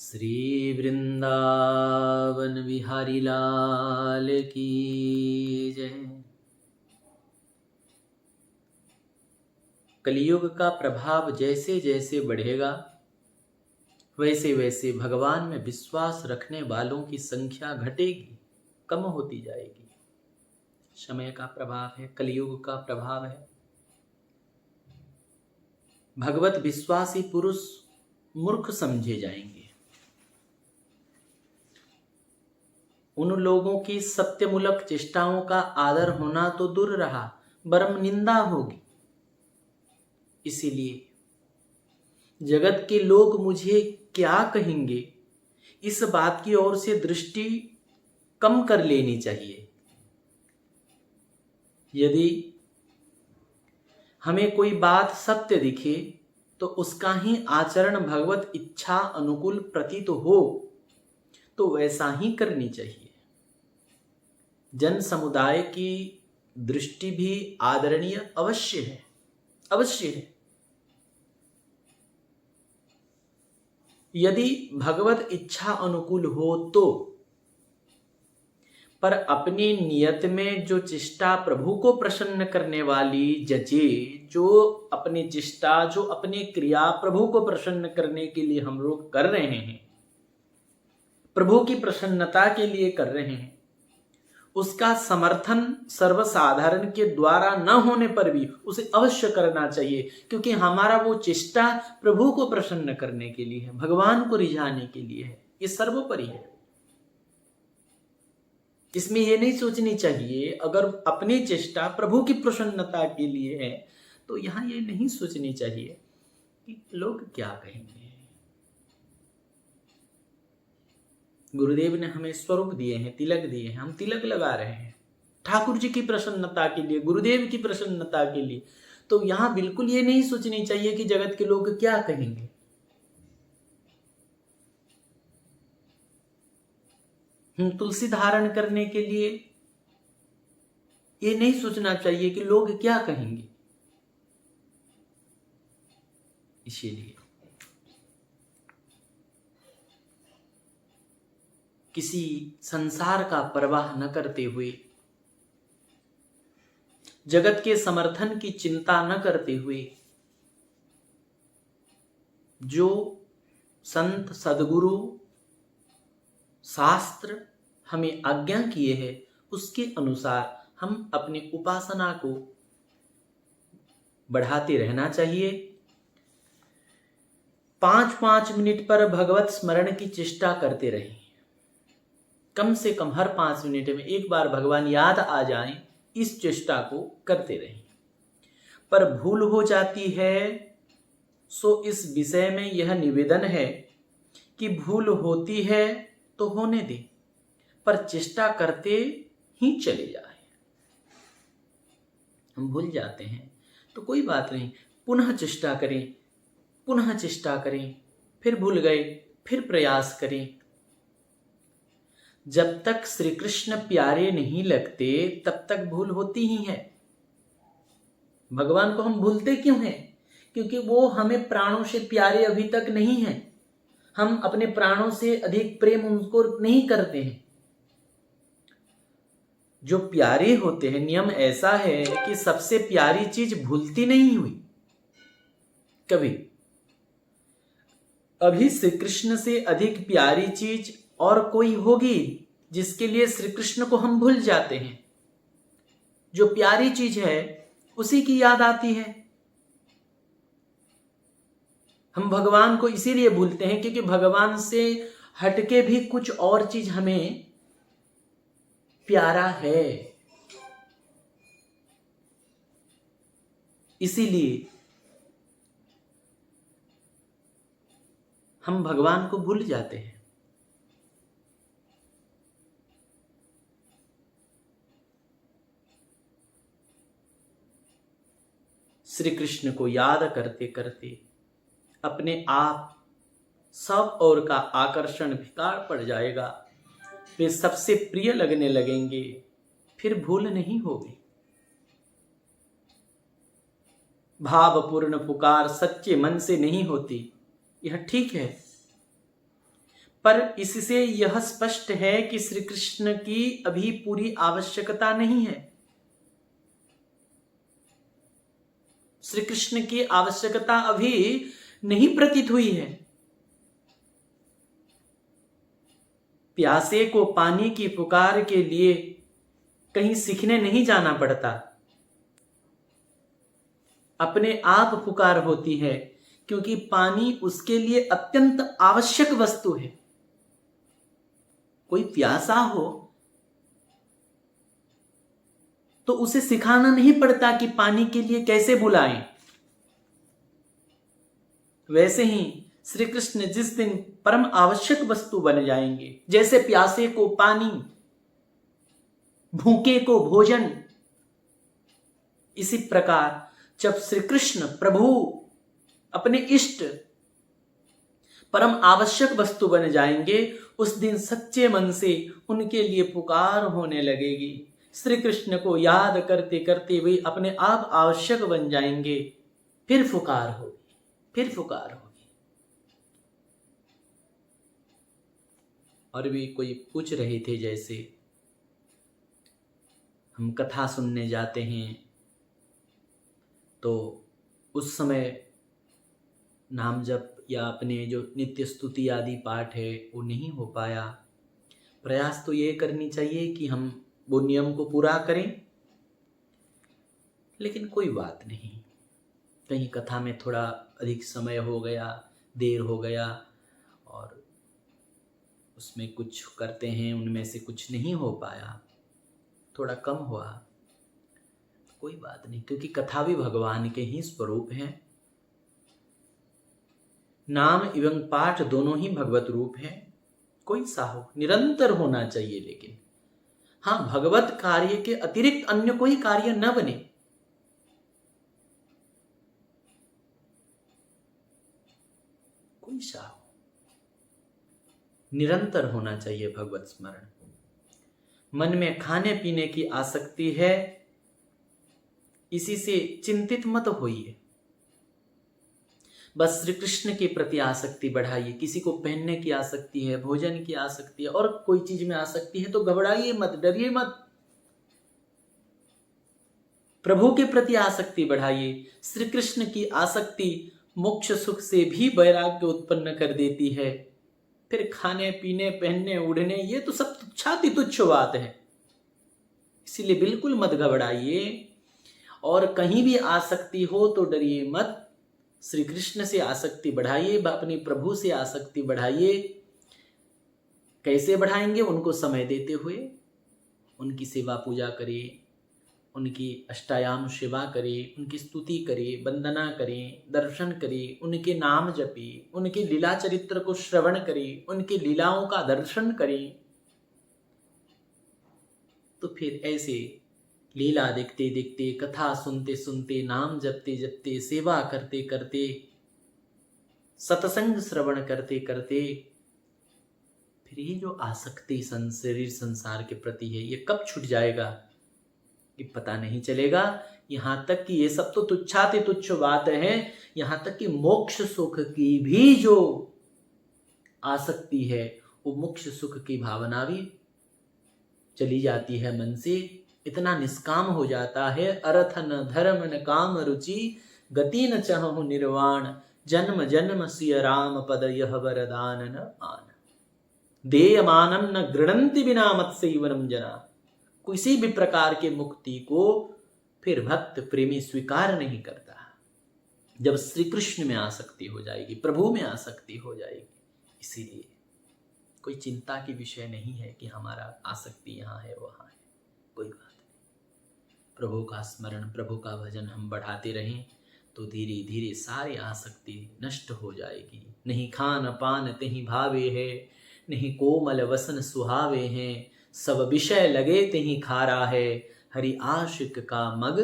श्री वृंदावन बिहारी लाल की जय। कलियुग का प्रभाव जैसे जैसे बढ़ेगा वैसे वैसे भगवान में विश्वास रखने वालों की संख्या घटेगी, कम होती जाएगी। समय का प्रभाव है, कलियुग का प्रभाव है। भगवत विश्वासी पुरुष मूर्ख समझे जाएंगे। उन लोगों की सत्यमूलक चेष्टाओं का आदर होना तो दूर रहा, बरम निंदा होगी। इसीलिए जगत के लोग मुझे क्या कहेंगे, इस बात की ओर से दृष्टि कम कर लेनी चाहिए। यदि हमें कोई बात सत्य दिखे तो उसका ही आचरण भगवत इच्छा अनुकूल प्रतीत हो तो वैसा ही करनी चाहिए। जन समुदाय की दृष्टि भी आदरणीय अवश्य है, अवश्य है। यदि भगवत इच्छा अनुकूल हो तो, पर अपनी नियत में जो चेष्टा प्रभु को प्रसन्न करने वाली जचे, जो अपनी चेष्टा, जो अपनी क्रिया प्रभु को प्रसन्न करने के लिए हम लोग कर रहे हैं, प्रभु की प्रसन्नता के लिए कर रहे हैं, उसका समर्थन सर्वसाधारण के द्वारा न होने पर भी उसे अवश्य करना चाहिए, क्योंकि हमारा वो चेष्टा प्रभु को प्रसन्न करने के लिए है, भगवान को रिझाने के लिए है। ये सर्वोपरि है। इसमें ये नहीं सोचनी चाहिए अगर अपनी चेष्टा प्रभु की प्रसन्नता के लिए है तो यहां ये नहीं सोचनी चाहिए कि लोग क्या कहेंगे। गुरुदेव ने हमें स्वरूप दिए हैं, तिलक दिए हैं, हम तिलक लगा रहे हैं ठाकुर जी की प्रसन्नता के लिए, गुरुदेव की प्रसन्नता के लिए। तो यहां बिल्कुल ये नहीं सोचनी चाहिए कि जगत के लोग क्या कहेंगे। तुलसी धारण करने के लिए ये नहीं सोचना चाहिए कि लोग क्या कहेंगे। इसीलिए किसी संसार का परवाह न करते हुए, जगत के समर्थन की चिंता न करते हुए, जो संत सदगुरु शास्त्र हमें आज्ञा किए हैं उसके अनुसार हम अपनी उपासना को बढ़ाते रहना चाहिए। 5-5 मिनट पर भगवत स्मरण की चेष्टा करते रहें। कम से कम हर 5 मिनट में एक बार भगवान याद आ जाएं, इस चेष्टा को करते रहें। पर भूल हो जाती है सो इस विषय में यह निवेदन है कि भूल होती है तो होने दे, पर चेष्टा करते ही चले जाए। हम भूल जाते हैं तो कोई बात नहीं, पुनः चेष्टा करें, पुनः चेष्टा करें, फिर भूल गए फिर प्रयास करें। जब तक श्री कृष्ण प्यारे नहीं लगते तब तक भूल होती ही है। भगवान को हम भूलते क्यों हैं? क्योंकि वो हमें प्राणों से प्यारे अभी तक नहीं हैं। हम अपने प्राणों से अधिक प्रेम उनको नहीं करते हैं। जो प्यारे होते हैं, नियम ऐसा है कि सबसे प्यारी चीज भूलती नहीं हुई कभी। अभी श्री कृष्ण से अधिक प्यारी चीज और कोई होगी जिसके लिए श्री कृष्ण को हम भूल जाते हैं। जो प्यारी चीज है उसी की याद आती है। हम भगवान को इसीलिए भूलते हैं क्योंकि भगवान से हटके भी कुछ और चीज हमें प्यारा है। इसीलिए हम भगवान को भूल जाते हैं। श्री कृष्ण को याद करते करते अपने आप सब ओर का आकर्षण बेकार पड़ जाएगा, वे सबसे प्रिय लगने लगेंगे, फिर भूल नहीं होगी। भावपूर्ण पुकार सच्चे मन से नहीं होती, यह ठीक है, पर इससे यह स्पष्ट है कि श्री कृष्ण की अभी पूरी आवश्यकता नहीं है। श्री कृष्ण की आवश्यकता अभी नहीं प्रतीत हुई है। प्यासे को पानी की पुकार के लिए कहीं सीखने नहीं जाना पड़ता, अपने आप पुकार होती है, क्योंकि पानी उसके लिए अत्यंत आवश्यक वस्तु है। कोई प्यासा हो तो उसे सिखाना नहीं पड़ता कि पानी के लिए कैसे बुलाएं। वैसे ही श्री कृष्ण जिस दिन परम आवश्यक वस्तु बन जाएंगे, जैसे प्यासे को पानी, भूखे को भोजन, इसी प्रकार जब श्री कृष्ण प्रभु अपने इष्ट परम आवश्यक वस्तु बन जाएंगे, उस दिन सच्चे मन से उनके लिए पुकार होने लगेगी। श्री कृष्ण को याद करते करते वे अपने आप आवश्यक बन जाएंगे, फिर पुकार होगी, फिर पुकार होगी। और भी कोई पूछ रहे थे, जैसे हम कथा सुनने जाते हैं तो उस समय नाम जप या अपने जो नित्य स्तुति आदि पाठ है वो नहीं हो पाया। प्रयास तो ये करनी चाहिए कि हम वो नियम को पूरा करें, लेकिन कोई बात नहीं, कहीं कथा में थोड़ा अधिक समय हो गया, देर हो गया और उसमें कुछ करते हैं, उनमें से कुछ नहीं हो पाया, थोड़ा कम हुआ, कोई बात नहीं, क्योंकि कथा भी भगवान के ही स्वरूप हैं। नाम एवं पाठ दोनों ही भगवत रूप है। कोई सा हो, निरंतर होना चाहिए, लेकिन हाँ, भगवत कार्य के अतिरिक्त अन्य कोई कार्य न बने। कोई सा हो, निरंतर होना चाहिए भगवत स्मरण। मन में खाने पीने की आसक्ति है, इसी से चिंतित मत होइए, बस श्री कृष्ण के प्रति आसक्ति बढ़ाइए। किसी को पहनने की आसक्ति है, भोजन की आसक्ति है, और कोई चीज में आसक्ति है तो घबराइए मत, डरिए मत, प्रभु के प्रति आसक्ति बढ़ाइए। श्री कृष्ण की आसक्ति मोक्ष सुख से भी वैराग्य उत्पन्न कर देती है। फिर खाने पीने, पहनने, उड़ने, ये तो सब तुच्छाति तुच्छ बात है, इसीलिए बिल्कुल मत घबराइए। और कहीं भी आसक्ति हो तो डरिए मत, श्री कृष्ण से आसक्ति बढ़ाइए, अपने प्रभु से आसक्ति बढ़ाइए। कैसे बढ़ाएंगे? उनको समय देते हुए, उनकी सेवा पूजा करिए, उनकी अष्टायाम सेवा करिए, उनकी स्तुति करिए, वंदना करिए, दर्शन करिए, उनके नाम जपिए, उनके लीला चरित्र को श्रवण करिए, उनकी लीलाओं का दर्शन करिए। तो फिर ऐसे लीला देखते देखते, कथा सुनते सुनते, नाम जपते जपते, सेवा करते करते, सत्संग श्रवण करते करते, फिर ये जो आसक्ति शरीर संसार के प्रति है, ये कब छूट जाएगा ये पता नहीं चलेगा। यहाँ तक कि ये सब तो तुच्छाति तुच्छ बात है, यहाँ तक कि मोक्ष सुख की भी जो आसक्ति है, वो मोक्ष सुख की भावना भी चली जाती है मन से, इतना निष्काम हो जाता है। अर्थ न धर्म न काम रुचि, गति न चाहु निर्वाण, जन्म जन्म सिय राम पद यह वरदान न आन। देयमानम न गृणंति बिना मत सेवनम जना। किसी भी प्रकार के मुक्ति को फिर भक्त प्रेमी स्वीकार नहीं करता। जब श्री कृष्ण में आसक्ति हो जाएगी, प्रभु में आसक्ति हो जाएगी, इसीलिए कोई चिंता की विषय नहीं है कि हमारा आसक्ति यहाँ है वहाँ है, कोई बात नहीं। प्रभु का स्मरण, प्रभु का भजन हम बढ़ाते रहें तो धीरे धीरे सारी आसक्ति नष्ट हो जाएगी। नहीं खान पान तेहि भावे है, नहीं कोमल वसन सुहावे हैं, सब विषय लगे तेहि खारा है, हरि आशिक का मग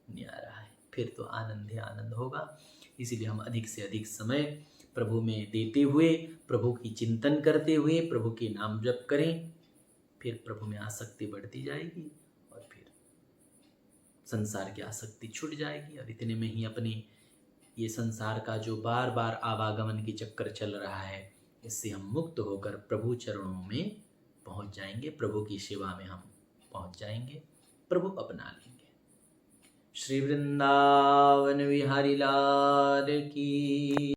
न्यारा है। फिर तो आनंद ही आनंद होगा। इसीलिए हम अधिक से अधिक समय प्रभु में देते हुए, प्रभु की चिंतन करते हुए, प्रभु के नाम जप करें, फिर प्रभु में आसक्ति बढ़ती जाएगी और फिर संसार की आसक्ति छूट जाएगी। और इतने में ही अपनी ये संसार का जो बार बार आवागमन की चक्कर चल रहा है, इससे हम मुक्त होकर प्रभु चरणों में पहुंच जाएंगे, प्रभु की सेवा में हम पहुंच जाएंगे, प्रभु अपना लेंगे। श्री वृंदावन बिहारी लाल की